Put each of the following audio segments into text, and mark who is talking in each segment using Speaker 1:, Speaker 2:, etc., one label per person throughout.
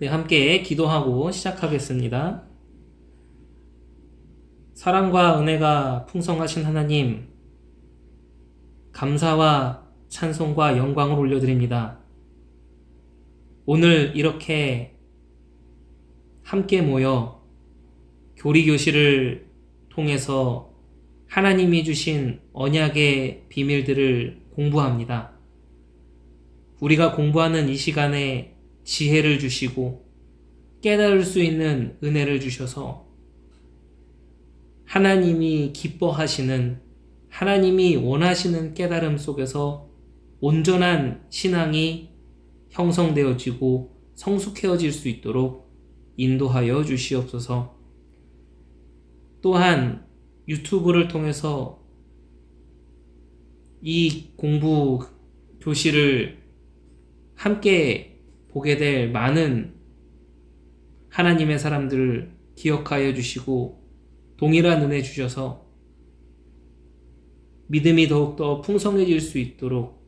Speaker 1: 네, 함께 기도하고 시작하겠습니다. 사랑과 은혜가 풍성하신 하나님, 감사와 찬송과 영광을 올려드립니다. 오늘 이렇게 함께 모여 교리교실을 통해서 하나님이 주신 언약의 비밀들을 공부합니다. 우리가 공부하는 이 시간에 지혜를 주시고 깨달을 수 있는 은혜를 주셔서 하나님이 기뻐하시는, 하나님이 원하시는 깨달음 속에서 온전한 신앙이 형성되어지고 성숙해질 수 있도록 인도하여 주시옵소서. 또한 유튜브를 통해서 이 공부 교실을 함께 보게 될 많은 하나님의 사람들을 기억하여 주시고 동일한 은혜 주셔서 믿음이 더욱더 풍성해질 수 있도록,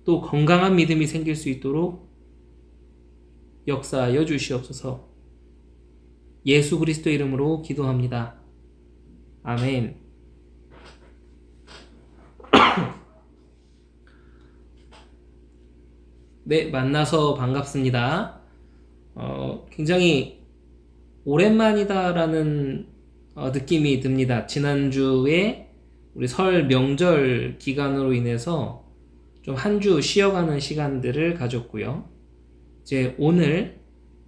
Speaker 1: 또 건강한 믿음이 생길 수 있도록 역사하여 주시옵소서. 예수 그리스도 이름으로 기도합니다. 아멘. 네, 만나서 반갑습니다. 굉장히 오랜만이다라는 느낌이 듭니다. 지난주에 우리 설 명절 기간으로 인해서 좀 한 주 쉬어가는 시간들을 가졌고요. 이제 오늘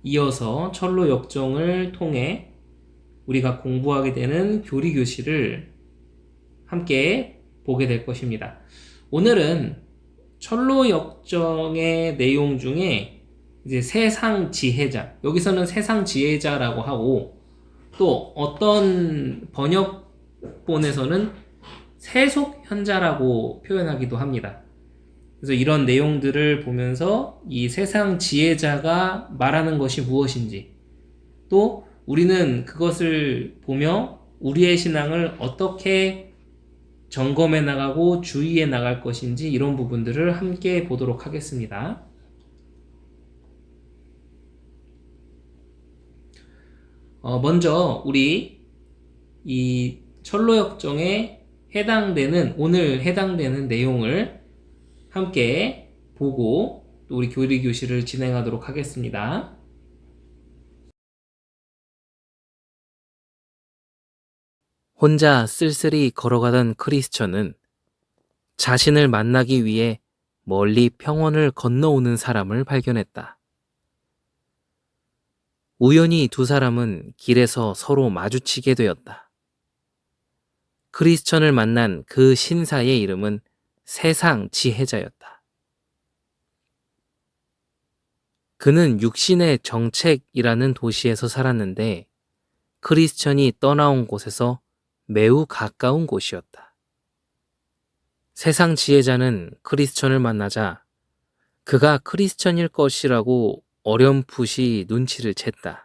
Speaker 1: 이어서 철로 역정을 통해 우리가 공부하게 되는 교리교실을 함께 보게 될 것입니다. 오늘은 철로 역정의 내용 중에 이제 세상 지혜자, 여기서는 세상 지혜자라고 하고, 또 어떤 번역본에서는 세속 현자라고 표현하기도 합니다. 그래서 이런 내용들을 보면서 이 세상 지혜자가 말하는 것이 무엇인지, 또 우리는 그것을 보며 우리의 신앙을 어떻게 점검해 나가고 주의해 나갈 것인지, 이런 부분들을 함께 보도록 하겠습니다. 먼저 우리 이 철로역정에 오늘 해당되는 내용을 함께 보고 또 우리 교리교실을 진행하도록 하겠습니다.
Speaker 2: 혼자 쓸쓸히 걸어가던 크리스천은 자신을 만나기 위해 멀리 평원을 건너오는 사람을 발견했다. 우연히 두 사람은 길에서 서로 마주치게 되었다. 크리스천을 만난 그 신사의 이름은 세상 지혜자였다. 그는 육신의 정책이라는 도시에서 살았는데 크리스천이 떠나온 곳에서 매우 가까운 곳이었다. 세상 지혜자는 크리스천을 만나자 그가 크리스천일 것이라고 어렴풋이 눈치를 챘다.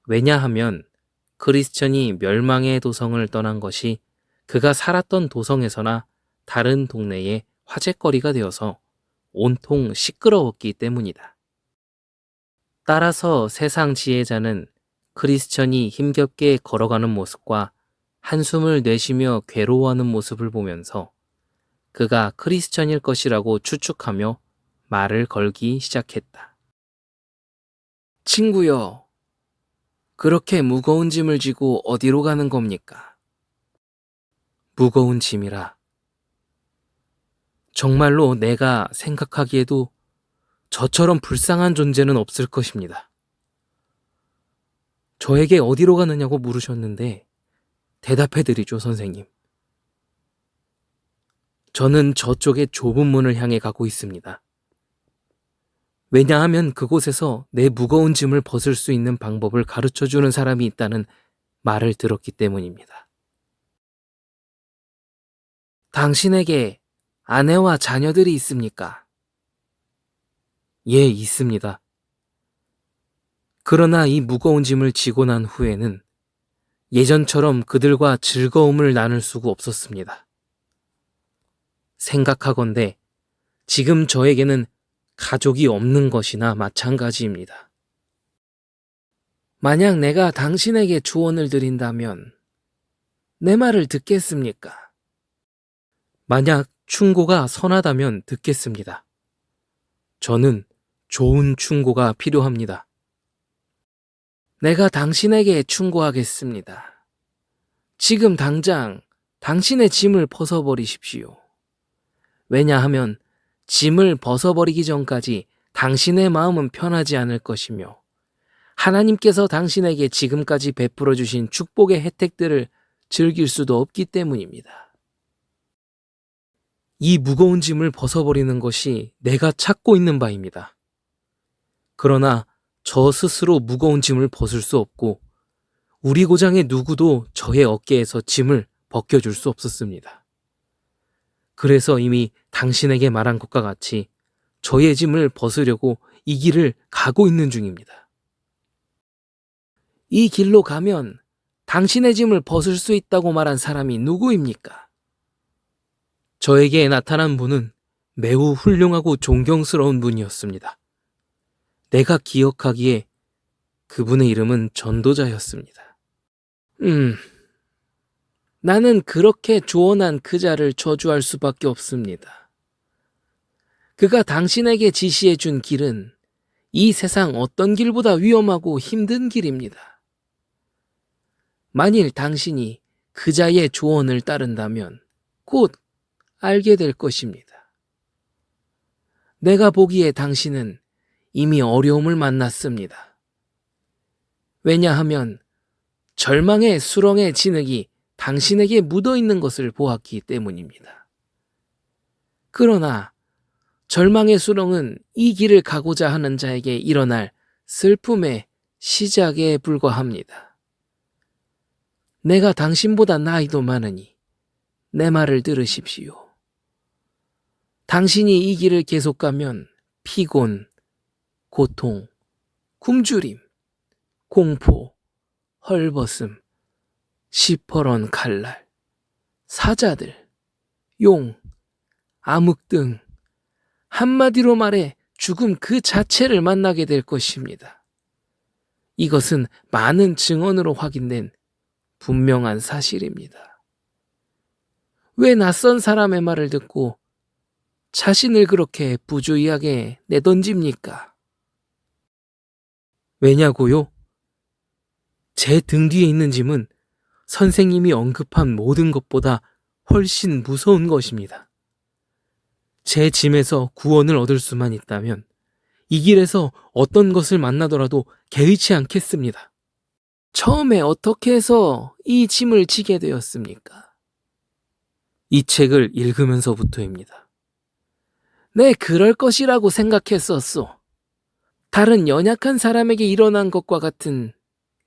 Speaker 2: 왜냐하면 크리스천이 멸망의 도성을 떠난 것이 그가 살았던 도성에서나 다른 동네의 화제거리가 되어서 온통 시끄러웠기 때문이다. 따라서 세상 지혜자는 크리스천이 힘겹게 걸어가는 모습과 한숨을 내쉬며 괴로워하는 모습을 보면서 그가 크리스천일 것이라고 추측하며 말을 걸기 시작했다. 친구여, 그렇게 무거운 짐을 지고 어디로 가는 겁니까? 무거운 짐이라. 정말로 내가 생각하기에도 저처럼 불쌍한 존재는 없을 것입니다. 저에게 어디로 가느냐고 물으셨는데 대답해드리죠, 선생님. 저는 저쪽의 좁은 문을 향해 가고 있습니다. 왜냐하면 그곳에서 내 무거운 짐을 벗을 수 있는 방법을 가르쳐주는 사람이 있다는 말을 들었기 때문입니다. 당신에게 아내와 자녀들이 있습니까? 예, 있습니다. 그러나 이 무거운 짐을 지고 난 후에는 예전처럼 그들과 즐거움을 나눌 수가 없었습니다. 생각하건대 지금 저에게는 가족이 없는 것이나 마찬가지입니다. 만약 내가 당신에게 조언을 드린다면 내 말을 듣겠습니까? 만약 충고가 선하다면 듣겠습니다. 저는 좋은 충고가 필요합니다. 내가 당신에게 충고하겠습니다. 지금 당장 당신의 짐을 벗어버리십시오. 왜냐하면 짐을 벗어버리기 전까지 당신의 마음은 편하지 않을 것이며 하나님께서 당신에게 지금까지 베풀어 주신 축복의 혜택들을 즐길 수도 없기 때문입니다. 이 무거운 짐을 벗어버리는 것이 내가 찾고 있는 바입니다. 그러나 저 스스로 무거운 짐을 벗을 수 없고 우리 고장의 누구도 저의 어깨에서 짐을 벗겨줄 수 없었습니다. 그래서 이미 당신에게 말한 것과 같이 저의 짐을 벗으려고 이 길을 가고 있는 중입니다. 이 길로 가면 당신의 짐을 벗을 수 있다고 말한 사람이 누구입니까? 저에게 나타난 분은 매우 훌륭하고 존경스러운 분이었습니다. 내가 기억하기에 그분의 이름은 전도자였습니다. 나는 그렇게 조언한 그 자를 저주할 수밖에 없습니다. 그가 당신에게 지시해 준 길은 이 세상 어떤 길보다 위험하고 힘든 길입니다. 만일 당신이 그 자의 조언을 따른다면 곧 알게 될 것입니다. 내가 보기에 당신은 이미 어려움을 만났습니다. 왜냐하면 절망의 수렁의 진흙이 당신에게 묻어 있는 것을 보았기 때문입니다. 그러나 절망의 수렁은 이 길을 가고자 하는 자에게 일어날 슬픔의 시작에 불과합니다. 내가 당신보다 나이도 많으니 내 말을 들으십시오. 당신이 이 길을 계속 가면 피곤, 고통, 굶주림, 공포, 헐벗음, 시퍼런 칼날, 사자들, 용, 암흑 등 한마디로 말해 죽음 그 자체를 만나게 될 것입니다. 이것은 많은 증언으로 확인된 분명한 사실입니다. 왜 낯선 사람의 말을 듣고 자신을 그렇게 부주의하게 내던집니까? 왜냐고요? 제 등 뒤에 있는 짐은 선생님이 언급한 모든 것보다 훨씬 무서운 것입니다. 제 짐에서 구원을 얻을 수만 있다면 이 길에서 어떤 것을 만나더라도 개의치 않겠습니다. 처음에 어떻게 해서 이 짐을 지게 되었습니까? 이 책을 읽으면서부터입니다. 네, 그럴 것이라고 생각했었소. 다른 연약한 사람에게 일어난 것과 같은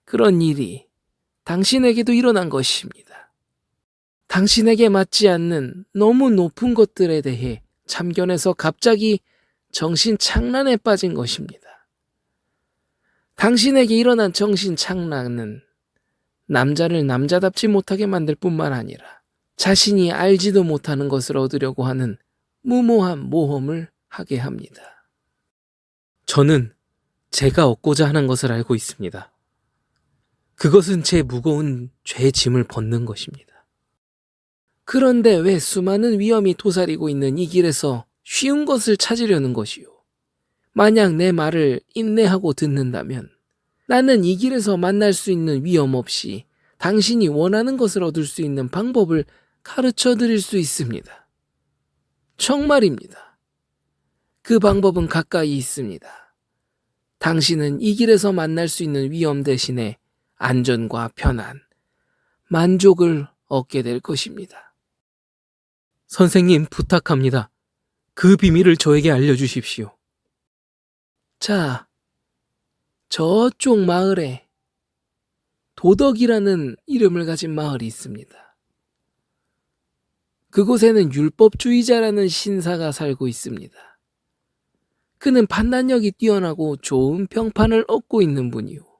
Speaker 2: 그런 일이 당신에게도 일어난 것입니다. 당신에게 맞지 않는 너무 높은 것들에 대해 참견해서 갑자기 정신착란에 빠진 것입니다. 당신에게 일어난 정신착란은 남자를 남자답지 못하게 만들 뿐만 아니라 자신이 알지도 못하는 것을 얻으려고 하는 무모한 모험을 하게 합니다. 저는 제가 얻고자 하는 것을 알고 있습니다. 그것은 제 무거운 죄의 짐을 벗는 것입니다. 그런데 왜 수많은 위험이 도사리고 있는 이 길에서 쉬운 것을 찾으려는 것이요? 만약 내 말을 인내하고 듣는다면 나는 이 길에서 만날 수 있는 위험 없이 당신이 원하는 것을 얻을 수 있는 방법을 가르쳐 드릴 수 있습니다. 정말입니다. 그 방법은 가까이 있습니다. 당신은 이 길에서 만날 수 있는 위험 대신에 안전과 편안, 만족을 얻게 될 것입니다. 선생님, 부탁합니다. 그 비밀을 저에게 알려주십시오. 자, 저쪽 마을에 도덕이라는 이름을 가진 마을이 있습니다. 그곳에는 율법주의자라는 신사가 살고 있습니다. 그는 판단력이 뛰어나고 좋은 평판을 얻고 있는 분이요.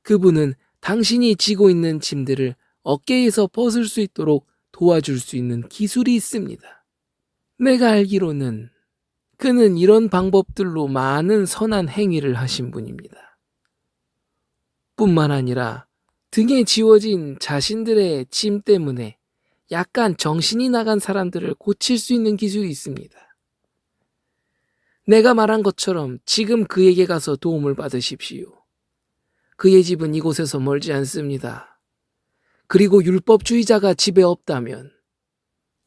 Speaker 2: 그분은 당신이 지고 있는 짐들을 어깨에서 벗을 수 있도록 도와줄 수 있는 기술이 있습니다. 내가 알기로는 그는 이런 방법들로 많은 선한 행위를 하신 분입니다. 뿐만 아니라 등에 지워진 자신들의 짐 때문에 약간 정신이 나간 사람들을 고칠 수 있는 기술이 있습니다. 내가 말한 것처럼 지금 그에게 가서 도움을 받으십시오. 그의 집은 이곳에서 멀지 않습니다. 그리고 율법주의자가 집에 없다면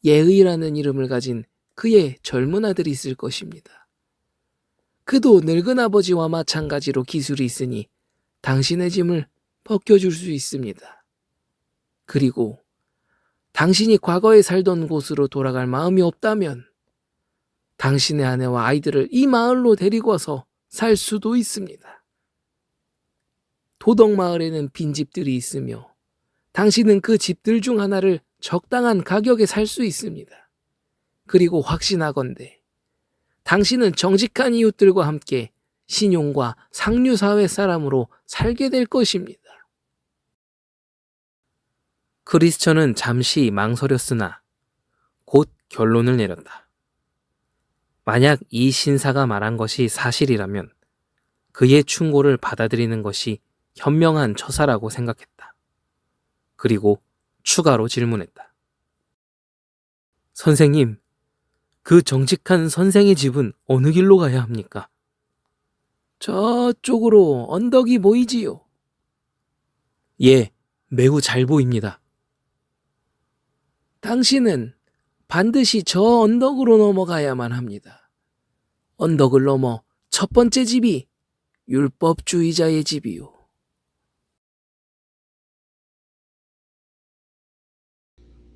Speaker 2: 예의라는 이름을 가진 그의 젊은 아들이 있을 것입니다. 그도 늙은 아버지와 마찬가지로 기술이 있으니 당신의 짐을 벗겨줄 수 있습니다. 그리고 당신이 과거에 살던 곳으로 돌아갈 마음이 없다면 당신의 아내와 아이들을 이 마을로 데리고 와서 살 수도 있습니다. 도덕마을에는 빈집들이 있으며 당신은 그 집들 중 하나를 적당한 가격에 살 수 있습니다. 그리고 확신하건대 당신은 정직한 이웃들과 함께 신용과 상류사회 사람으로 살게 될 것입니다. 크리스천은 잠시 망설였으나 곧 결론을 내렸다. 만약 이 신사가 말한 것이 사실이라면 그의 충고를 받아들이는 것이 현명한 처사라고 생각했다. 그리고 추가로 질문했다. 선생님, 그 정직한 선생의 집은 어느 길로 가야 합니까? 저쪽으로 언덕이 보이지요? 예, 매우 잘 보입니다. 당신은 반드시 저 언덕으로 넘어가야만 합니다. 언덕을 넘어 첫 번째 집이 율법주의자의 집이요.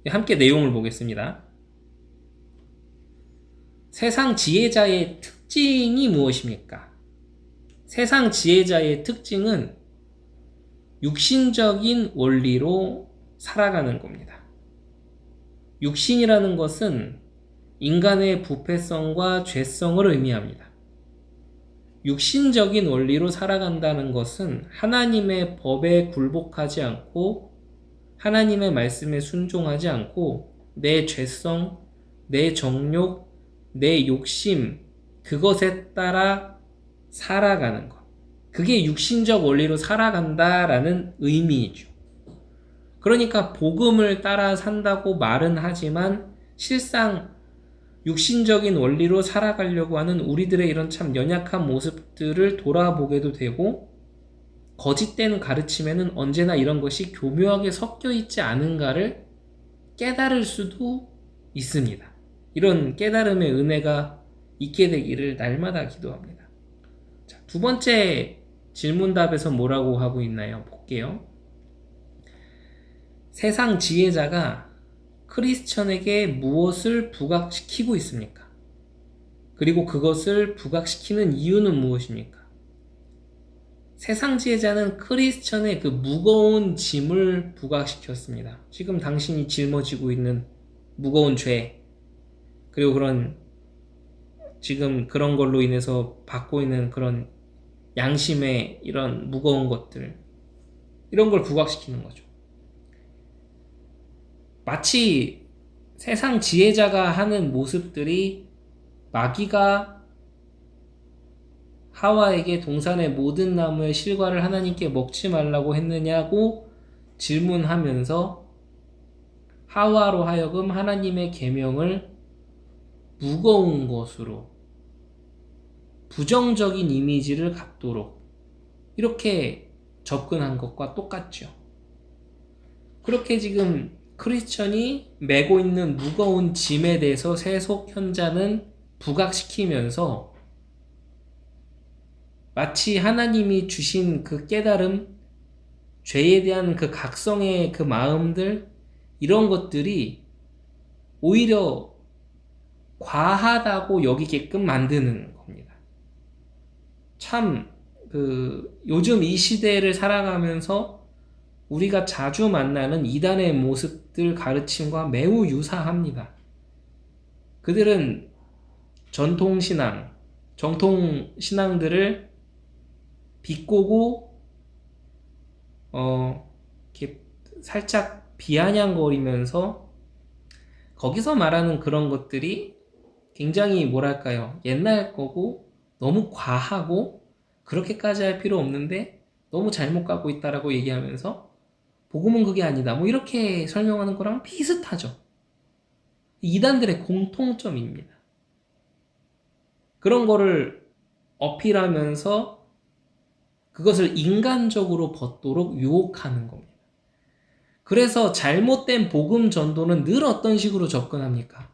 Speaker 1: 함께 내용을 보겠습니다. 세상 지혜자의 특징이 무엇입니까? 세상 지혜자의 특징은 육신적인 원리로 살아가는 겁니다. 육신이라는 것은 인간의 부패성과 죄성을 의미합니다. 육신적인 원리로 살아간다는 것은 하나님의 법에 굴복하지 않고 하나님의 말씀에 순종하지 않고 내 죄성, 내 정욕, 내 욕심, 그것에 따라 살아가는 것. 그게 육신적 원리로 살아간다라는 의미이죠. 그러니까 복음을 따라 산다고 말은 하지만 실상 육신적인 원리로 살아가려고 하는 우리들의 이런 참 연약한 모습들을 돌아보게도 되고, 거짓된 가르침에는 언제나 이런 것이 교묘하게 섞여 있지 않은가를 깨달을 수도 있습니다. 이런 깨달음의 은혜가 있게 되기를 날마다 기도합니다. 자, 두 번째 질문답에서 뭐라고 하고 있나요? 볼게요. 세상 지혜자가 크리스천에게 무엇을 부각시키고 있습니까? 그리고 그것을 부각시키는 이유는 무엇입니까? 세상 지혜자는 크리스천의 그 무거운 짐을 부각시켰습니다. 지금 당신이 짊어지고 있는 무거운 죄, 그리고 지금 그런 걸로 인해서 받고 있는 그런 양심의 이런 무거운 것들, 이런 걸 부각시키는 거죠. 마치 세상 지혜자가 하는 모습들이 마귀가 하와에게 동산의 모든 나무의 실과를 하나님께 먹지 말라고 했느냐고 질문하면서 하와로 하여금 하나님의 계명을 무거운 것으로 부정적인 이미지를 갖도록 이렇게 접근한 것과 똑같죠. 그렇게 지금 크리스천이 메고 있는 무거운 짐에 대해서 세속 현자는 부각시키면서 마치 하나님이 주신 그 깨달음, 죄에 대한 그 각성의 그 마음들, 이런 것들이 오히려 과하다고 여기게끔 만드는 겁니다. 참 요즘 이 시대를 살아가면서 우리가 자주 만나는 이단의 모습들 가르침과 매우 유사합니다. 그들은 정통신앙들을 비꼬고 이렇게 살짝 비아냥거리면서 거기서 말하는 그런 것들이 굉장히 뭐랄까요? 옛날 거고 너무 과하고 그렇게까지 할 필요 없는데 너무 잘못 가고 있다라고 얘기하면서 복음은 그게 아니다. 뭐 이렇게 설명하는 거랑 비슷하죠. 이단들의 공통점입니다. 그런 거를 어필하면서 그것을 인간적으로 벗도록 유혹하는 겁니다. 그래서 잘못된 복음 전도는 늘 어떤 식으로 접근합니까?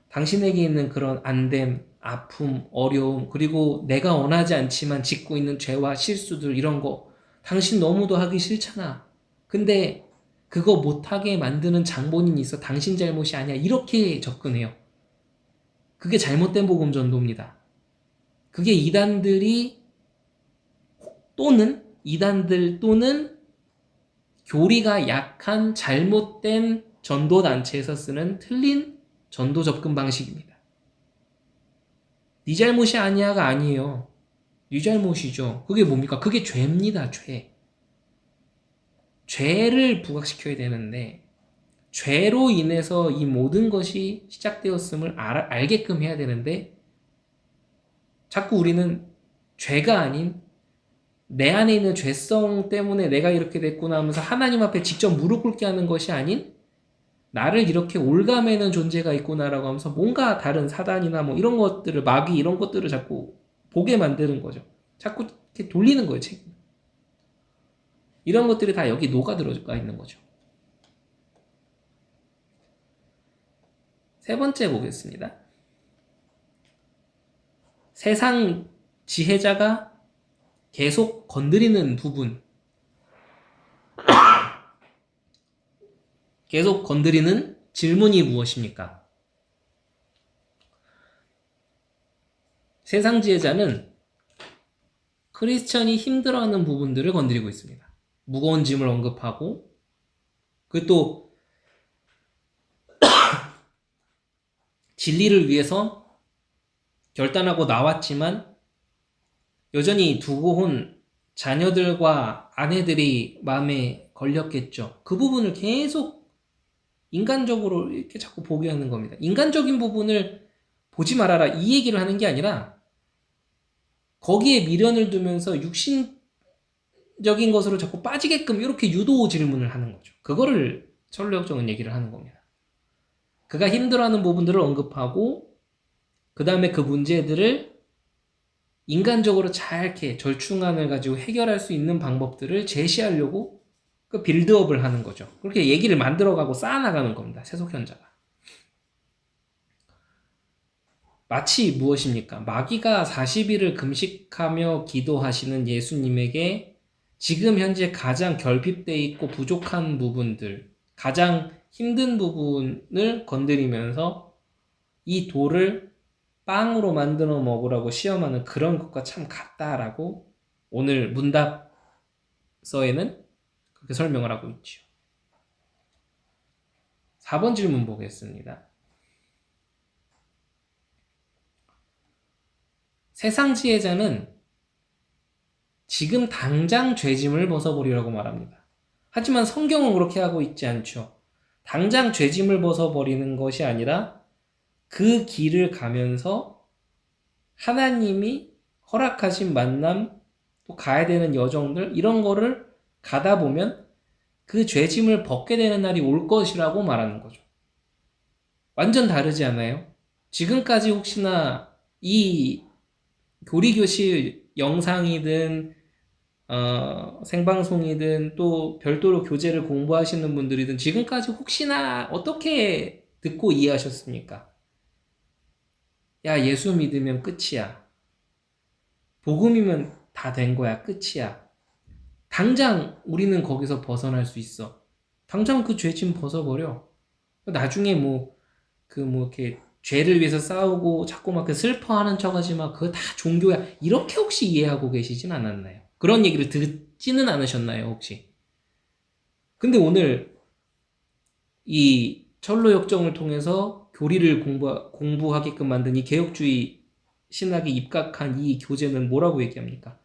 Speaker 1: 당신에게 있는 그런 안됨, 아픔, 어려움, 그리고 내가 원하지 않지만 짓고 있는 죄와 실수들 이런 거 당신 너무도 하기 싫잖아. 근데 그거 못하게 만드는 장본인이 있어. 당신 잘못이 아니야. 이렇게 접근해요. 그게 잘못된 복음 전도입니다. 그게 이단들 또는 교리가 약한 잘못된 전도단체에서 쓰는 틀린 전도 접근 방식입니다. 네 잘못이 아니야가 아니에요. 네 잘못이죠. 그게 뭡니까? 그게 죄입니다. 죄. 죄를 부각시켜야 되는데 죄로 인해서 이 모든 것이 시작되었음을 알게끔 해야 되는데 자꾸 우리는 죄가 아닌 내 안에 있는 죄성 때문에 내가 이렇게 됐구나 하면서 하나님 앞에 직접 무릎 꿇게 하는 것이 아닌 나를 이렇게 올가매는 존재가 있구나라고 하면서 뭔가 다른 사단이나 뭐 이런 것들을 마귀 이런 것들을 자꾸 보게 만드는 거죠. 자꾸 이렇게 돌리는 거예요, 책. 이런 것들이 다 여기 녹아 들어가 있는 거죠. 세 번째 보겠습니다. 세상 지혜자가 계속 건드리는 부분. 계속 건드리는 질문이 무엇입니까? 세상 지혜자는 크리스천이 힘들어하는 부분들을 건드리고 있습니다. 무거운 짐을 언급하고 그 또 진리를 위해서 결단하고 나왔지만 여전히 두고 온 자녀들과 아내들이 마음에 걸렸겠죠. 그 부분을 계속 인간적으로 이렇게 자꾸 보게 하는 겁니다. 인간적인 부분을 보지 말아라 이 얘기를 하는 게 아니라 거기에 미련을 두면서 육신적인 것으로 자꾸 빠지게끔 이렇게 유도 질문을 하는 거죠. 그거를 철로역정은 얘기를 하는 겁니다. 그가 힘들어하는 부분들을 언급하고 그 다음에 그 문제들을 인간적으로 잘 이렇게 절충안을 가지고 해결할 수 있는 방법들을 제시하려고 그 빌드업을 하는 거죠. 그렇게 얘기를 만들어가고 쌓아나가는 겁니다. 세속현자가. 마치 무엇입니까? 마귀가 40일을 금식하며 기도하시는 예수님에게 지금 현재 가장 결핍되어 있고 부족한 부분들, 가장 힘든 부분을 건드리면서 이 돌을 빵으로 만들어 먹으라고 시험하는 그런 것과 참 같다라고 오늘 문답서에는 그렇게 설명을 하고 있죠. 4번 질문 보겠습니다. 세상 지혜자는 지금 당장 죄짐을 벗어버리라고 말합니다. 하지만 성경은 그렇게 하고 있지 않죠. 당장 죄짐을 벗어버리는 것이 아니라 그 길을 가면서 하나님이 허락하신 만남, 또 가야 되는 여정들 이런 거를 가다 보면 그 죄짐을 벗게 되는 날이 올 것이라고 말하는 거죠. 완전 다르지 않아요? 지금까지 혹시나 이 교리교실 영상이든 생방송이든 또 별도로 교재를 공부하시는 분들이든 지금까지 혹시나 어떻게 듣고 이해하셨습니까? 야, 예수 믿으면 끝이야. 복음이면 다 된 거야. 끝이야. 당장 우리는 거기서 벗어날 수 있어. 당장 그 죄짐 벗어버려. 나중에 이렇게 죄를 위해서 싸우고 자꾸 막 그 슬퍼하는 척 하지 마. 그거 다 종교야. 이렇게 혹시 이해하고 계시진 않았나요? 그런 얘기를 듣지는 않으셨나요, 혹시? 근데 오늘 이 철로 역정을 통해서 교리를 공부하게끔 만든 이 개혁주의 신학에 입각한 이 교재는 뭐라고 얘기합니까?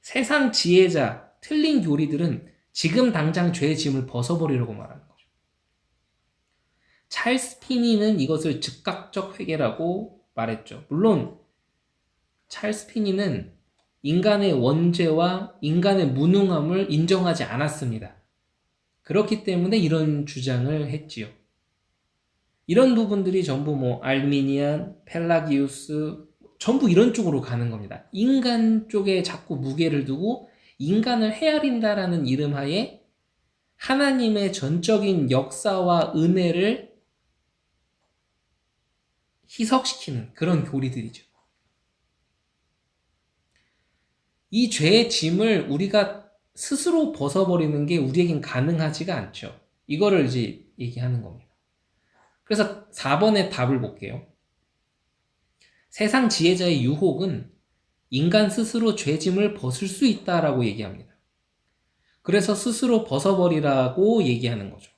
Speaker 1: 세상 지혜자, 틀린 교리들은 지금 당장 죄의 짐을 벗어버리려고 말하는 거죠. 찰스 피니는 이것을 즉각적 회계라고 말했죠. 물론 찰스 피니는 인간의 원죄와 인간의 무능함을 인정하지 않았습니다. 그렇기 때문에 이런 주장을 했지요. 이런 부분들이 전부 뭐 알미니안, 펠라기우스 전부 이런 쪽으로 가는 겁니다. 인간 쪽에 자꾸 무게를 두고 인간을 헤아린다라는 이름하에 하나님의 전적인 역사와 은혜를 희석시키는 그런 교리들이죠. 이 죄의 짐을 우리가 스스로 벗어버리는 게 우리에겐 가능하지가 않죠. 이거를 이제 얘기하는 겁니다. 그래서 4번의 답을 볼게요. 세상 지혜자의 유혹은 인간 스스로 죄짐을 벗을 수 있다라고 얘기합니다. 그래서 스스로 벗어버리라고 얘기하는 거죠.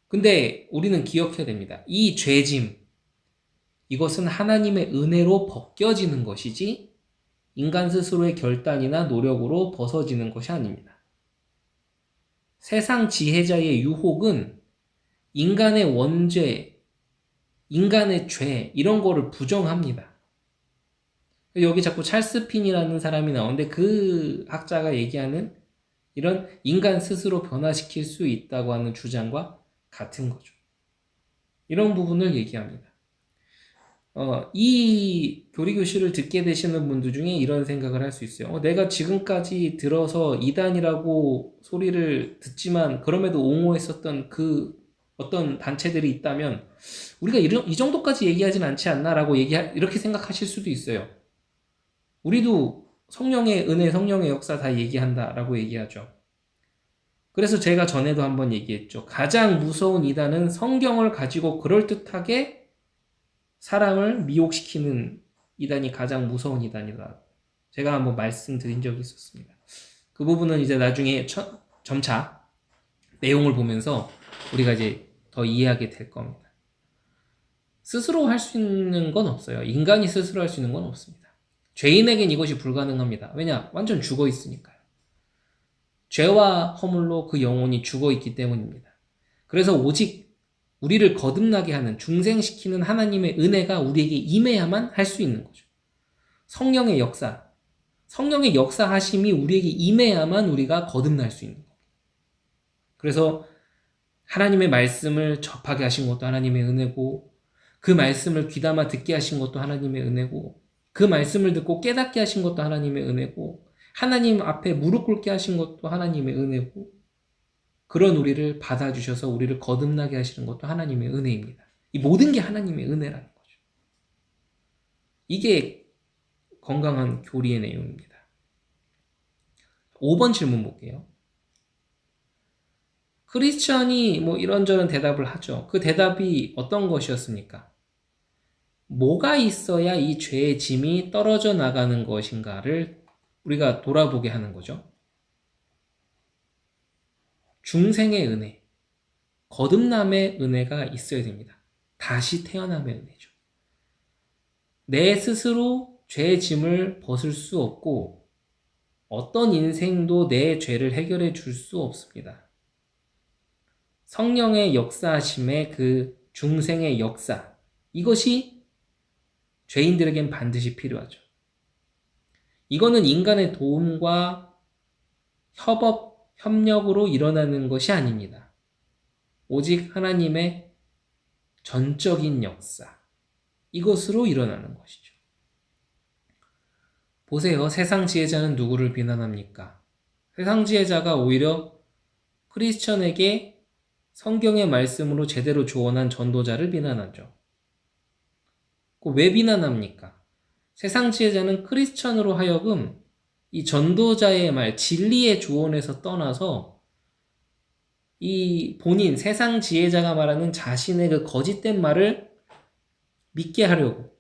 Speaker 1: 근데 우리는 기억해야 됩니다. 이 죄짐, 이것은 하나님의 은혜로 벗겨지는 것이지 인간 스스로의 결단이나 노력으로 벗어지는 것이 아닙니다. 세상 지혜자의 유혹은 인간의 원죄, 인간의 죄 이런 거를 부정합니다. 여기 자꾸 찰스 핀이라는 사람이 나오는데 그 학자가 얘기하는 이런 인간 스스로 변화시킬 수 있다고 하는 주장과 같은 거죠. 이런 부분을 얘기합니다. 이 교리교실을 듣게 되시는 분들 중에 이런 생각을 할 수 있어요. 내가 지금까지 들어서 이단이라고 소리를 듣지만 그럼에도 옹호했었던 그 어떤 단체들이 있다면 우리가 이 정도까지 얘기하진 않지 않나라고 이렇게 생각하실 수도 있어요. 우리도 성령의 은혜, 성령의 역사 다 얘기한다라고 얘기하죠. 그래서 제가 전에도 한번 얘기했죠. 가장 무서운 이단은 성경을 가지고 그럴듯하게 사람을 미혹시키는 이단이 가장 무서운 이단이다. 제가 한번 말씀드린 적이 있었습니다. 그 부분은 이제 나중에 점차 내용을 보면서 우리가 이제 더 이해하게 될 겁니다. 스스로 할 수 있는 건 없어요. 인간이 스스로 할 수 있는 건 없습니다. 죄인에겐 이것이 불가능합니다. 왜냐? 완전 죽어 있으니까요. 죄와 허물로 그 영혼이 죽어 있기 때문입니다. 그래서 오직 우리를 거듭나게 하는, 중생시키는 하나님의 은혜가 우리에게 임해야만 할 수 있는 거죠. 성령의 역사하심이 우리에게 임해야만 우리가 거듭날 수 있는 겁니다. 그래서 하나님의 말씀을 접하게 하신 것도 하나님의 은혜고, 그 말씀을 귀담아 듣게 하신 것도 하나님의 은혜고, 그 말씀을 듣고 깨닫게 하신 것도 하나님의 은혜고, 하나님 앞에 무릎 꿇게 하신 것도 하나님의 은혜고, 그런 우리를 받아주셔서 우리를 거듭나게 하시는 것도 하나님의 은혜입니다. 이 모든 게 하나님의 은혜라는 거죠. 이게 건강한 교리의 내용입니다. 5번 질문 볼게요. 크리스천이 뭐 이런저런 대답을 하죠. 그 대답이 어떤 것이었습니까? 뭐가 있어야 이 죄의 짐이 떨어져 나가는 것인가를 우리가 돌아보게 하는 거죠. 중생의 은혜, 거듭남의 은혜가 있어야 됩니다. 다시 태어남의 은혜죠. 내 스스로 죄의 짐을 벗을 수 없고 어떤 인생도 내 죄를 해결해 줄 수 없습니다. 성령의 역사하심의 그 중생의 역사, 이것이 죄인들에겐 반드시 필요하죠. 이거는 인간의 도움과 협력으로 일어나는 것이 아닙니다. 오직 하나님의 전적인 역사, 이것으로 일어나는 것이죠. 보세요. 세상 지혜자는 누구를 비난합니까? 세상 지혜자가 오히려 크리스천에게 성경의 말씀으로 제대로 조언한 전도자를 비난하죠. 왜 비난합니까? 세상 지혜자는 크리스천으로 하여금 이 전도자의 말, 진리의 조언에서 떠나서 이 본인, 세상 지혜자가 말하는 자신의 그 거짓된 말을 믿게 하려고,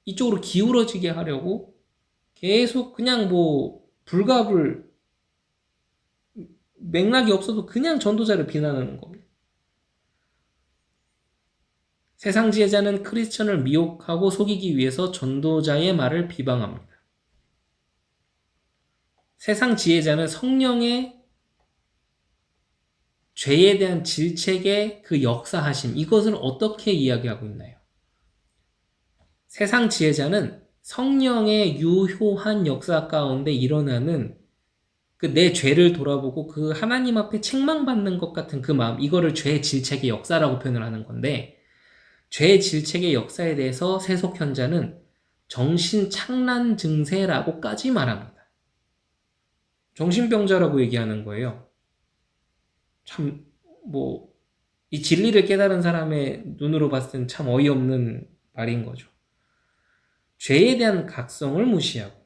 Speaker 1: 이쪽으로 기울어지게 하려고 계속 그냥 뭐 불갑을, 맥락이 없어도 그냥 전도자를 비난하는 겁니다. 세상 지혜자는 크리스천을 미혹하고 속이기 위해서 전도자의 말을 비방합니다. 세상 지혜자는 성령의 죄에 대한 질책의 그 역사하심, 이것을 어떻게 이야기하고 있나요? 세상 지혜자는 성령의 유효한 역사 가운데 일어나는 그 내 죄를 돌아보고 그 하나님 앞에 책망받는 것 같은 그 마음, 이거를 죄의 질책의 역사라고 표현을 하는 건데, 죄의 질책의 역사에 대해서 세속현자는 정신착란 증세라고까지 말합니다. 정신병자라고 얘기하는 거예요. 참, 이 진리를 깨달은 사람의 눈으로 봤을 땐 참 어이없는 말인 거죠. 죄에 대한 각성을 무시하고,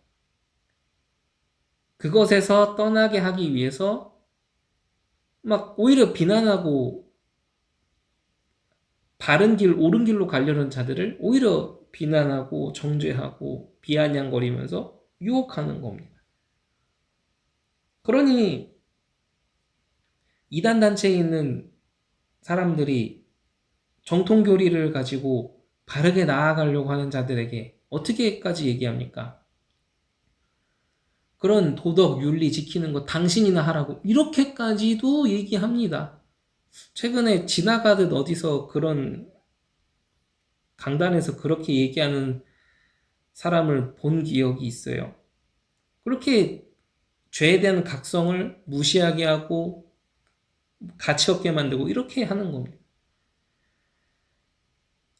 Speaker 1: 그것에서 떠나게 하기 위해서 막 오히려 비난하고, 바른 길, 옳은 길로 가려는 자들을 오히려 비난하고 정죄하고 비아냥거리면서 유혹하는 겁니다. 그러니 이단 단체에 있는 사람들이 정통교리를 가지고 바르게 나아가려고 하는 자들에게 어떻게까지 얘기합니까? 그런 도덕, 윤리 지키는 거 당신이나 하라고 이렇게까지도 얘기합니다. 최근에 지나가듯 어디서 그런 강단에서 그렇게 얘기하는 사람을 본 기억이 있어요. 그렇게 죄에 대한 각성을 무시하게 하고 가치 없게 만들고 이렇게 하는 겁니다.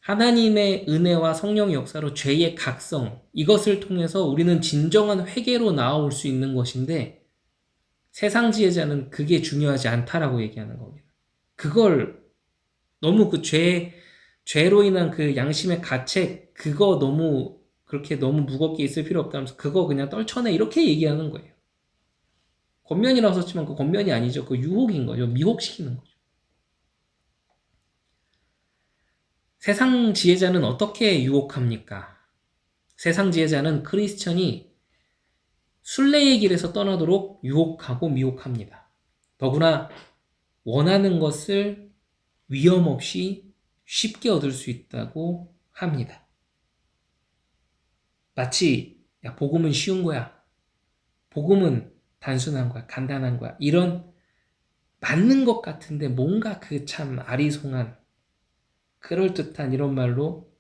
Speaker 1: 하나님의 은혜와 성령의 역사로 죄의 각성, 이것을 통해서 우리는 진정한 회개로 나아올 수 있는 것인데, 세상 지혜자는 그게 중요하지 않다라고 얘기하는 겁니다. 그걸 너무 죄로 인한 그 양심의 가책, 그거 그렇게 너무 무겁게 있을 필요 없다면서 그거 그냥 떨쳐내, 이렇게 얘기하는 거예요. 겉면이라고 썼지만 그 겉면이 아니죠. 그 유혹인 거죠. 미혹시키는 거죠. 세상 지혜자는 어떻게 유혹합니까? 세상 지혜자는 크리스천이 순례의 길에서 떠나도록 유혹하고 미혹합니다. 더구나 원하는 것을 위험 없이 쉽게 얻을 수 있다고 합니다. 마치 복음은 쉬운 거야. 복음은 단순한 거야. 간단한 거야. 이런 맞는 것 같은데 뭔가 그 참 아리송한 그럴듯한 이런 말로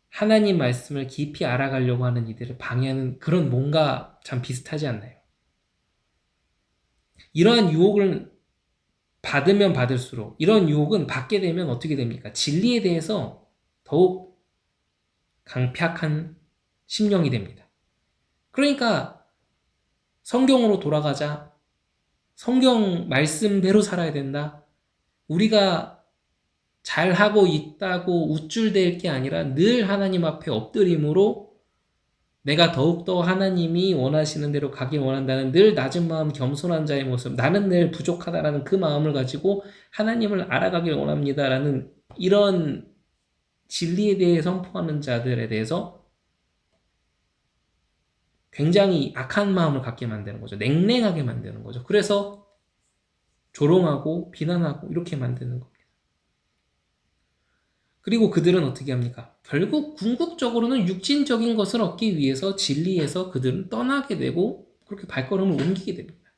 Speaker 1: 하나님 말씀을 깊이 알아가려고 하는 이들을 방해하는 그런 뭔가 참 비슷하지 않나요? 이러한 유혹을 받으면 받을수록, 이런 유혹은 받게 되면 어떻게 됩니까? 진리에 대해서 더욱 강팍한 심령이 됩니다. 그러니까 성경으로 돌아가자. 성경 말씀대로 살아야 된다. 우리가 잘하고 있다고 우쭐댈 게 아니라 늘 하나님 앞에 엎드림으로 내가 더욱더 하나님이 원하시는 대로 가길 원한다는 늘 낮은 마음 겸손한 자의 모습, 나는 늘 부족하다라는 그 마음을 가지고 하나님을 알아가길 원합니다라는 이런 진리에 대해 선포하는 자들에 대해서 굉장히 악한 마음을 갖게 만드는 거죠. 냉랭하게 만드는 거죠. 그래서 조롱하고 비난하고 이렇게 만드는 겁니다. 그리고 그들은 어떻게 합니까? 결국 궁극적으로는 육신적인 것을 얻기 위해서 진리에서 그들은 떠나게 되고 그렇게 발걸음을 옮기게 됩니다.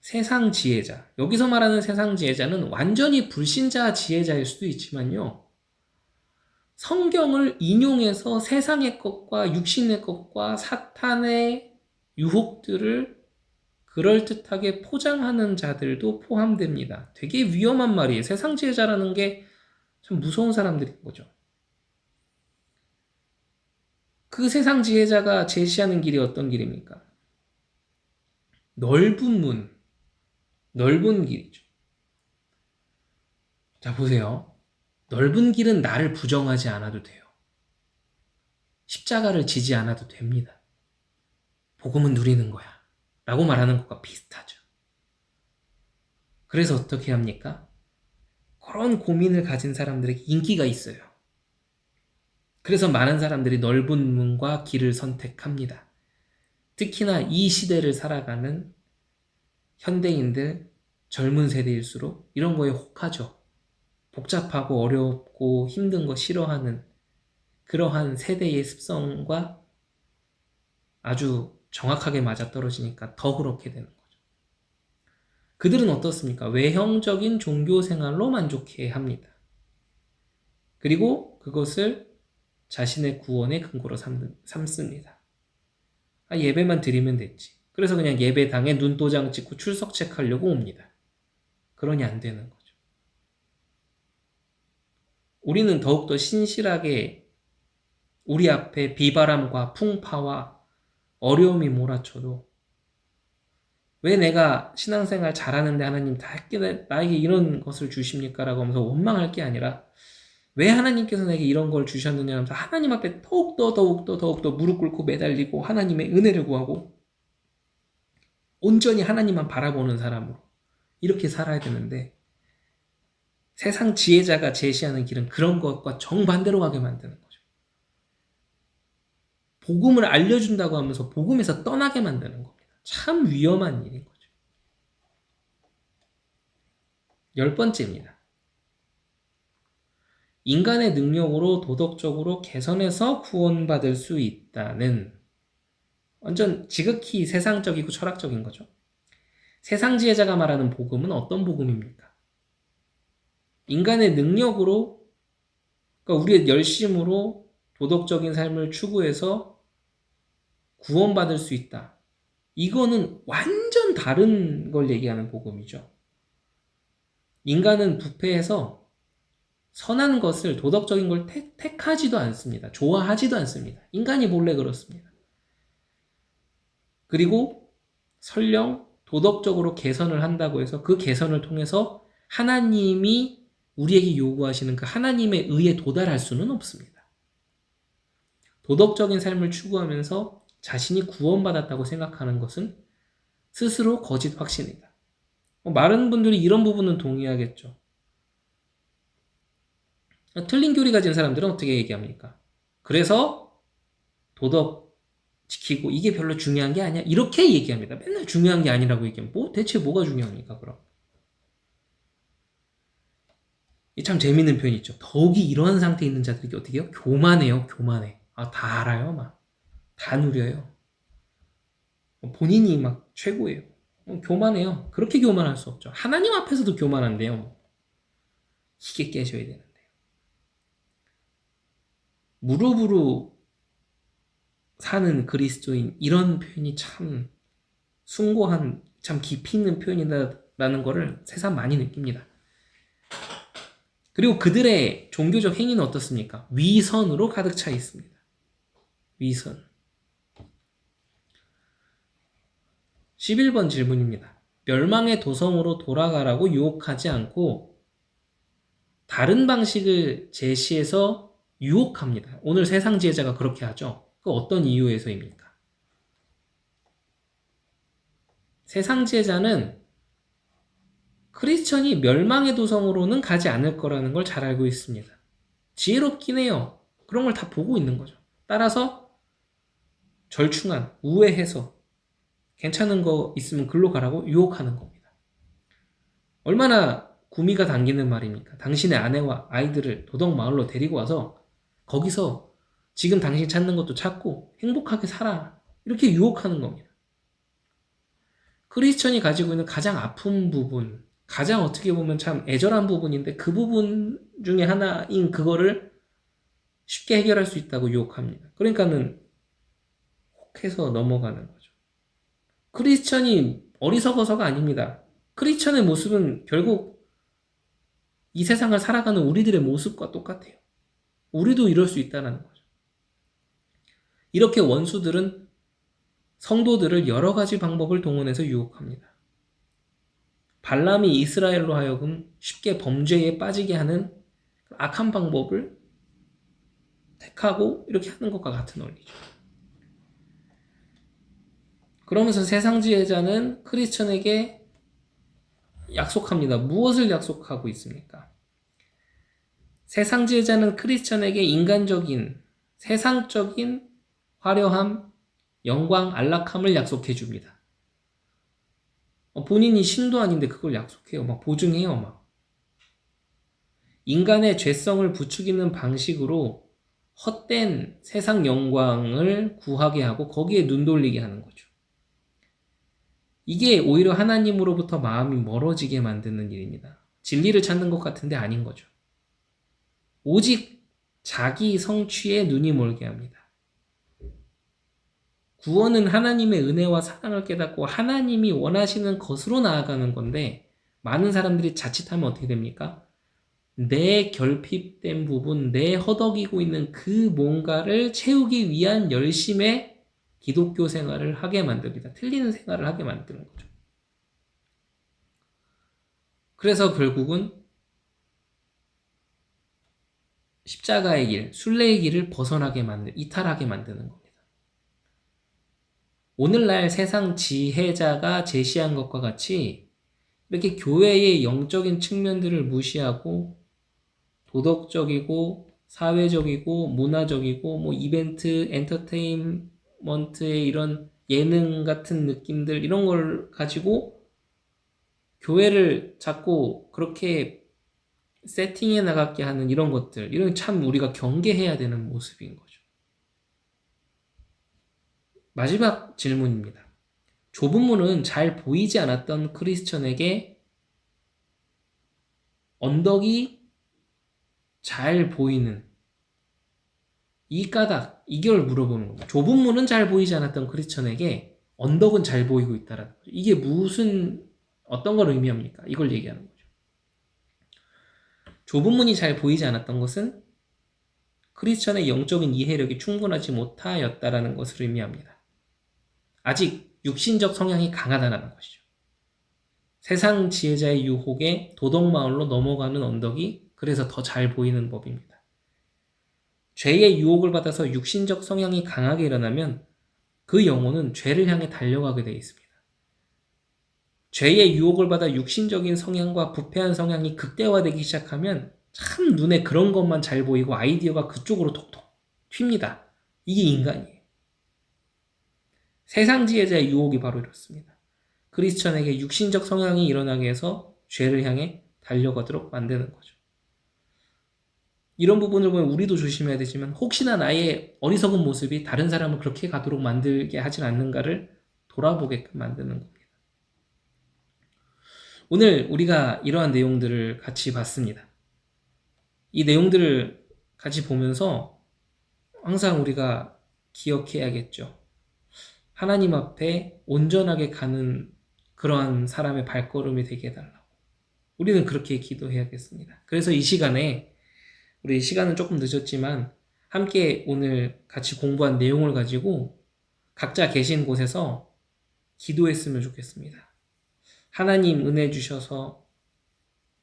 Speaker 1: 세상 지혜자. 여기서 말하는 세상 지혜자는 완전히 불신자 지혜자일 수도 있지만요. 성경을 인용해서 세상의 것과 육신의 것과 사탄의 유혹들을 그럴듯하게 포장하는 자들도 포함됩니다. 되게 위험한 말이에요. 세상 지혜자라는 게 참 무서운 사람들인 거죠. 그 세상 지혜자가 제시하는 길이 어떤 길입니까? 넓은 문, 넓은 길이죠. 자, 보세요. 넓은 길은 나를 부정하지 않아도 돼요. 십자가를 지지 않아도 됩니다. 복음은 누리는 거야. 라고 말하는 것과 비슷하죠. 그래서 어떻게 합니까? 그런 고민을 가진 사람들에게 인기가 있어요. 그래서 많은 사람들이 넓은 문과 길을 선택합니다. 특히나 이 시대를 살아가는 현대인들, 젊은 세대일수록 이런 거에 혹하죠. 복잡하고 어렵고 힘든 거 싫어하는 그러한 세대의 습성과 아주 정확하게 맞아떨어지니까 더 그렇게 되는 거죠. 그들은 어떻습니까? 외형적인 종교 생활로 만족해 합니다. 그리고 그것을 자신의 구원의 근거로 삼습니다. 예배만 드리면 됐지. 그래서 그냥 예배당에 눈도장 찍고 출석 체크하려고 옵니다. 그러니 안 되는 거죠. 우리는 더욱더 신실하게 우리 앞에 비바람과 풍파와 어려움이 몰아쳐도 왜 내가 신앙생활 잘하는데 하나님 다 나에게 이런 것을 주십니까? 라고 하면서 원망할 게 아니라 왜 하나님께서 내게 이런 걸 주셨느냐 하면서 하나님 앞에 더욱더 무릎 꿇고 매달리고 하나님의 은혜를 구하고 온전히 하나님만 바라보는 사람으로 이렇게 살아야 되는데 세상 지혜자가 제시하는 길은 그런 것과 정반대로 가게 만드는 거죠. 복음을 알려준다고 하면서 복음에서 떠나게 만드는 겁니다. 참 위험한 일인 거죠. 10번째입니다. 인간의 능력으로 도덕적으로 개선해서 구원받을 수 있다는 완전 지극히 세상적이고 철학적인 거죠. 세상 지혜자가 말하는 복음은 어떤 복음입니까? 인간의 능력으로, 그러니까 우리의 열심으로 도덕적인 삶을 추구해서 구원받을 수 있다. 이거는 완전 다른 걸 얘기하는 복음이죠. 인간은 부패해서 선한 것을, 도덕적인 걸 택하지도 않습니다. 좋아하지도 않습니다. 인간이 본래 그렇습니다. 그리고 설령 도덕적으로 개선을 한다고 해서 그 개선을 통해서 하나님이 우리에게 요구하시는 그 하나님의 의에 도달할 수는 없습니다. 도덕적인 삶을 추구하면서 자신이 구원받았다고 생각하는 것은 스스로 거짓 확신이다. 많은 분들이 이런 부분은 동의하겠죠. 틀린 교리 가진 사람들은 어떻게 얘기합니까? 그래서 도덕 지키고 이게 별로 중요한 게 아니야. 이렇게 얘기합니다. 맨날 중요한 게 아니라고 얘기하면 대체 뭐가 중요합니까, 그럼? 참 재밌는 표현이 있죠. 더욱이 이러한 상태에 있는 자들이 어떻게 해요? 교만해요, 교만해. 다 알아요, 막. 다 누려요. 본인이 막 최고예요. 교만해요. 그렇게 교만할 수 없죠. 하나님 앞에서도 교만한데요. 이게 깨져야 되는데요. 무릎으로 사는 그리스도인, 이런 표현이 참 숭고한, 참 깊이 있는 표현이다라는 거를 새삼 많이 느낍니다. 그리고 그들의 종교적 행위는 어떻습니까? 위선으로 가득 차 있습니다. 위선. 11번 질문입니다. 멸망의 도성으로 돌아가라고 유혹하지 않고 다른 방식을 제시해서 유혹합니다. 오늘 세상 지혜자가 그렇게 하죠. 그 어떤 이유에서입니까? 세상 지혜자는 크리스천이 멸망의 도성으로는 가지 않을 거라는 걸 잘 알고 있습니다. 지혜롭긴 해요. 그런 걸 다 보고 있는 거죠. 따라서 절충안, 우회해서 괜찮은 거 있으면 글로 가라고 유혹하는 겁니다. 얼마나 구미가 당기는 말입니까? 당신의 아내와 아이들을 도덕마을로 데리고 와서 거기서 지금 당신 찾는 것도 찾고 행복하게 살아. 이렇게 유혹하는 겁니다. 크리스천이 가지고 있는 가장 아픈 부분, 가장 어떻게 보면 참 애절한 부분인데 그 부분 중에 하나인 그거를 쉽게 해결할 수 있다고 유혹합니다. 그러니까는 혹해서 넘어가는 거죠. 크리스천이 어리석어서가 아닙니다. 크리스천의 모습은 결국 이 세상을 살아가는 우리들의 모습과 똑같아요. 우리도 이럴 수 있다는 거죠. 이렇게 원수들은 성도들을 여러 가지 방법을 동원해서 유혹합니다. 발람이 이스라엘로 하여금 쉽게 범죄에 빠지게 하는 악한 방법을 택하고 이렇게 하는 것과 같은 원리죠. 그러면서 세상 지혜자는 크리스천에게 약속합니다. 무엇을 약속하고 있습니까? 세상 지혜자는 크리스천에게 인간적인, 세상적인 화려함, 영광, 안락함을 약속해 줍니다. 본인이 신도 아닌데 그걸 약속해요. 막 보증해요, 막. 인간의 죄성을 부추기는 방식으로 헛된 세상 영광을 구하게 하고 거기에 눈 돌리게 하는 거죠. 이게 오히려 하나님으로부터 마음이 멀어지게 만드는 일입니다. 진리를 찾는 것 같은데 아닌 거죠. 오직 자기 성취에 눈이 멀게 합니다. 구원은 하나님의 은혜와 사랑을 깨닫고 하나님이 원하시는 것으로 나아가는 건데, 많은 사람들이 자칫하면 어떻게 됩니까? 내 결핍된 부분, 내 허덕이고 있는 그 뭔가를 채우기 위한 열심의 기독교 생활을 하게 만듭니다. 틀리는 생활을 하게 만드는 거죠. 그래서 결국은 십자가의 길, 순례의 길을 이탈하게 만드는 겁니다. 오늘날 세상 지혜자가 제시한 것과 같이 이렇게 교회의 영적인 측면들을 무시하고 도덕적이고 사회적이고 문화적이고 뭐 이벤트, 엔터테인먼트의 이런 예능 같은 느낌들 이런 걸 가지고 교회를 자꾸 그렇게 세팅해 나가게 하는 이런 것들, 이런 참 우리가 경계해야 되는 모습인 거죠. 마지막 질문입니다. 좁은 문은 잘 보이지 않았던 크리스천에게 언덕이 잘 보이는 이 까닭, 이걸 물어보는 겁니다. 좁은 문은 잘 보이지 않았던 크리스천에게 언덕은 잘 보이고 있다라는 거죠. 이게 어떤 걸 의미합니까? 이걸 얘기하는 거죠. 좁은 문이 잘 보이지 않았던 것은 크리스천의 영적인 이해력이 충분하지 못하였다라는 것을 의미합니다. 아직 육신적 성향이 강하다는 것이죠. 세상 지혜자의 유혹에 도덕마을로 넘어가는 언덕이 그래서 더 잘 보이는 법입니다. 죄의 유혹을 받아서 육신적 성향이 강하게 일어나면 그 영혼은 죄를 향해 달려가게 되어 있습니다. 죄의 유혹을 받아 육신적인 성향과 부패한 성향이 극대화되기 시작하면 참 눈에 그런 것만 잘 보이고 아이디어가 그쪽으로 톡톡 튑니다. 이게 인간이에요. 세상 지혜자의 유혹이 바로 이렇습니다. 크리스천에게 육신적 성향이 일어나게 해서 죄를 향해 달려가도록 만드는 거죠. 이런 부분을 보면 우리도 조심해야 되지만 혹시나 나의 어리석은 모습이 다른 사람을 그렇게 가도록 만들게 하진 않는가를 돌아보게끔 만드는 겁니다. 오늘 우리가 이러한 내용들을 같이 봤습니다. 이 내용들을 같이 보면서 항상 우리가 기억해야겠죠. 하나님 앞에 온전하게 가는 그러한 사람의 발걸음이 되게 해달라고. 우리는 그렇게 기도해야겠습니다. 그래서 이 시간에 우리 시간은 조금 늦었지만 함께 오늘 같이 공부한 내용을 가지고 각자 계신 곳에서 기도했으면 좋겠습니다. 하나님 은혜 주셔서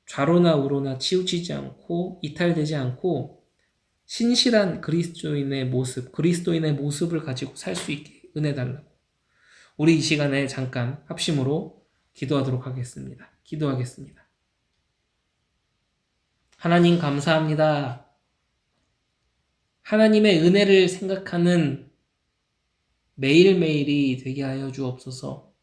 Speaker 1: 좌로나 우로나 치우치지 않고 이탈되지 않고 신실한 그리스도인의 모습을 가지고 살 수 있게 은혜 달라고. 우리 이 시간에 잠깐 합심으로 기도하도록 하겠습니다. 기도하겠습니다. 하나님 감사합니다. 하나님의 은혜를 생각하는 매일매일이 되게 하여 주옵소서.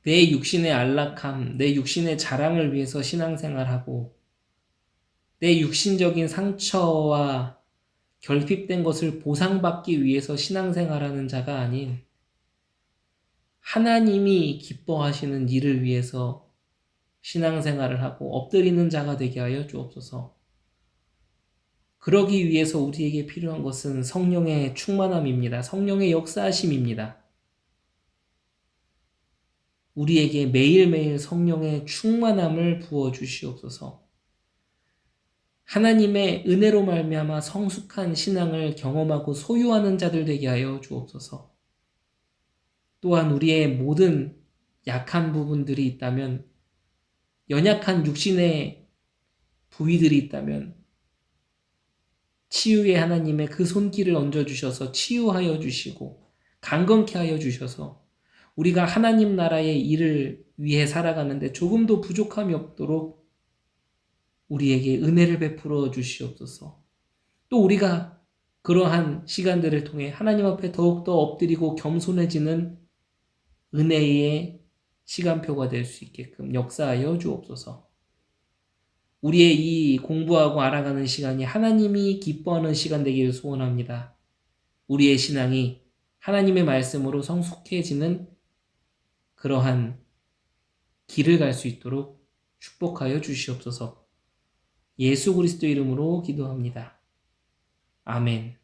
Speaker 1: 내 육신의 안락함, 내 육신의 자랑을 위해서 신앙생활하고 내 육신적인 상처와 결핍된 것을 보상받기 위해서 신앙생활하는 자가 아닌 하나님이 기뻐하시는 일을 위해서 신앙생활을 하고 엎드리는 자가 되게 하여 주옵소서. 그러기 위해서 우리에게 필요한 것은 성령의 충만함입니다. 성령의 역사하심입니다. 우리에게 매일매일 성령의 충만함을 부어주시옵소서. 하나님의 은혜로 말미암아 성숙한 신앙을 경험하고 소유하는 자들 되게 하여 주옵소서. 또한 우리의 모든 약한 부분들이 있다면, 연약한 육신의 부위들이 있다면 치유의 하나님의 그 손길을 얹어주셔서 치유하여 주시고 강건케 하여 주셔서 우리가 하나님 나라의 일을 위해 살아가는데 조금도 부족함이 없도록 우리에게 은혜를 베풀어 주시옵소서. 또 우리가 그러한 시간들을 통해 하나님 앞에 더욱더 엎드리고 겸손해지는 은혜의 시간표가 될 수 있게끔 역사하여 주옵소서. 우리의 이 공부하고 알아가는 시간이 하나님이 기뻐하는 시간 되기를 소원합니다. 우리의 신앙이 하나님의 말씀으로 성숙해지는 그러한 길을 갈 수 있도록 축복하여 주시옵소서. 예수 그리스도 이름으로 기도합니다. 아멘.